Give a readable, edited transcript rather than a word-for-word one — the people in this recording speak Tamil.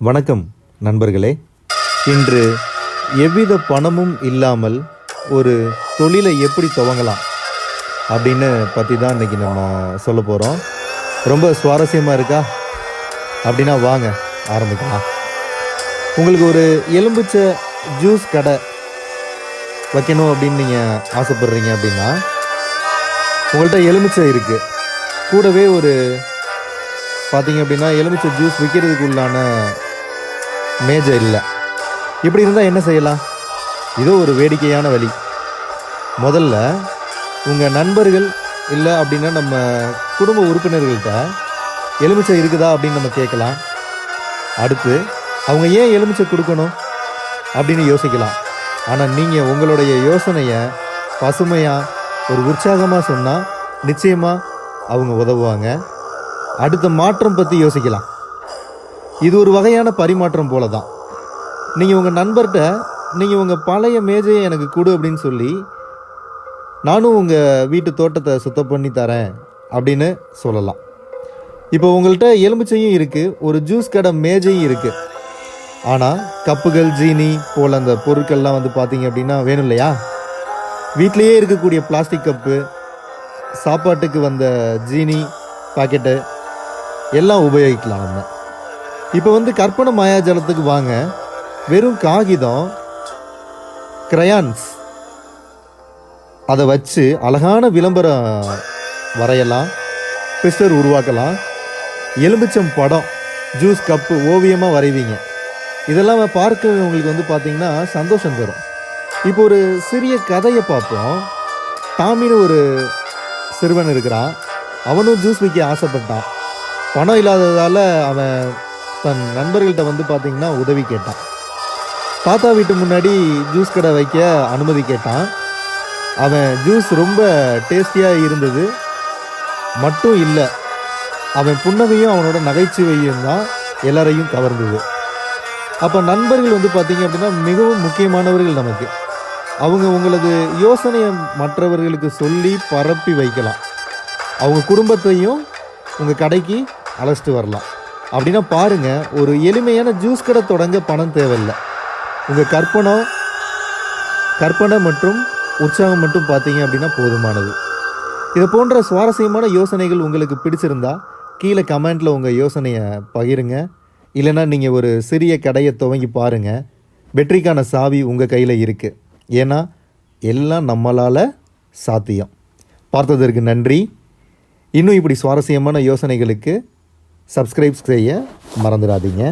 வணக்கம் நண்பர்களே. இன்று எவ்வித பணமும் இல்லாமல் ஒரு தொழிலை எப்படி துவங்கலாம் அப்படின்னு பற்றி தான் இன்றைக்கி நம்ம சொல்ல போகிறோம். ரொம்ப சுவாரஸ்யமாக இருக்கா? அப்படின்னா வாங்க ஆரம்பிக்கலாம். உங்களுக்கு ஒரு எலும்பிச்சை ஜூஸ் கடை வைக்கணும் அப்படின்னு நீங்கள் ஆசைப்பட்றீங்க அப்படின்னா, உங்கள்கிட்ட எலுமிச்சை இருக்குது, கூடவே ஒரு பார்த்தீங்க அப்படின்னா எலுமிச்சை ஜூஸ் விற்கிறதுக்கு உள்ளான மேஜை இல்லை. இப்படி இருந்தால் என்ன செய்யலாம்? இதோ ஒரு வேடிக்கையான வழி. முதல்ல உங்கள் நண்பர்கள் இல்லை அப்படின்னா நம்ம குடும்ப உறுப்பினர்கள்ட்ட எலுமிச்சை இருக்குதா அப்படின்னு நம்ம கேட்கலாம். அடுத்து அவங்க ஏன் எலுமிச்சை கொடுக்கணும் அப்படின்னு யோசிக்கலாம். ஆனால் நீங்கள் உங்களுடைய யோசனையை பசுமையாக ஒரு உற்சாகமாக சொன்னால் நிச்சயமாக அவங்க உதவுவாங்க. அடுத்த மாற்றம் பற்றி யோசிக்கலாம். இது ஒரு வகையான பரிமாற்றம் போல தான். நீங்கள் உங்கள் நண்பர்கிட்ட நீங்கள் உங்கள் பழைய மேஜையை எனக்கு கொடு அப்படின்னு சொல்லி, நானும் உங்கள் வீட்டு தோட்டத்தை சுத்தம் பண்ணி தரேன் அப்படின்னு சொல்லலாம். இப்போ உங்கள்கிட்ட எலுமிச்சையும் இருக்குது, ஒரு ஜூஸ் கடை மேஜையும் இருக்குது. ஆனால் கப்புகள், ஜீனி போல் அந்த பொருட்கள்லாம் வந்து பார்த்தீங்க அப்படின்னா வேணும் இல்லையா? வீட்லேயே இருக்கக்கூடிய பிளாஸ்டிக் கப்பு, சாப்பாட்டுக்கு வந்த ஜீனி பாக்கெட்டு எல்லாம் உபயோகிக்கலாம் நம்ம. இப்போ வந்து கற்பனை மாயாஜலத்துக்கு வாங்க. வெறும் காகிதம், கிரையான்ஸ் அதை வச்சு அழகான விளம்பரம் வரையலாம், பிக்சர் உருவாக்கலாம். எலுமிச்சம் படம், ஜூஸ் கப்பு ஓவியமாக வரைவீங்க. இதெல்லாம் பார்க்க உங்களுக்கு வந்து பார்த்திங்கன்னா சந்தோஷம் தரும். இப்போ ஒரு சிறிய கதையை பார்ப்போம். டாமின்னு ஒரு சிறுவன் இருக்கிறான். அவனும் ஜூஸ் விற்க ஆசைப்பட்டான். பணம் இல்லாததால் அவன் தன் நண்பர்கள்ட்ட வந்து பார்த்திங்கன்னா உதவி கேட்டான். தாத்தா வீட்டு முன்னாடி ஜூஸ் கடை வைக்க அனுமதி கேட்டான். அவன் ஜூஸ் ரொம்ப டேஸ்டியாக இருந்தது மட்டும் இல்லை, அவன் புன்னகையும் அவனோட நகைச்சுவையும் தான் எல்லாரையும் கவர்ந்தது. அப்போ நண்பர்கள் வந்து பார்த்திங்க அப்படின்னா மிகவும் முக்கியமானவர்கள் நமக்கு. அவங்க உங்களது யோசனையை மற்றவர்களுக்கு சொல்லி பரப்பி வைக்கலாம். அவங்க குடும்பத்தையும் உங்கள் கடைக்கு அழைச்சிட்டு வரலாம். அப்படின்னா பாருங்கள், ஒரு எளிமையான ஜூஸ் கடை தொடங்க பணம் தேவையில்லை. உங்கள் கற்பனை மற்றும் உற்சாகம் மட்டும் பார்த்தீங்க அப்படின்னா போதுமானது. இதை போன்ற சுவாரஸ்யமான யோசனைகள் உங்களுக்கு பிடிச்சிருந்தா கீழே கமெண்ட்டில் உங்கள் யோசனையை பகிருங்க. இல்லைன்னா நீங்கள் ஒரு சிறிய கடையை துவங்கி பாருங்கள். வெற்றிக்கான சாவி உங்கள் கையில் இருக்குது. ஏன்னா எல்லாம் நம்மளால் சாத்தியம். பார்த்ததற்கு நன்றி. இன்னும் இப்படி சுவாரஸ்யமான யோசனைகளுக்கு சப்ஸ்கிரைப் செய்ய மறந்துடாதீங்க.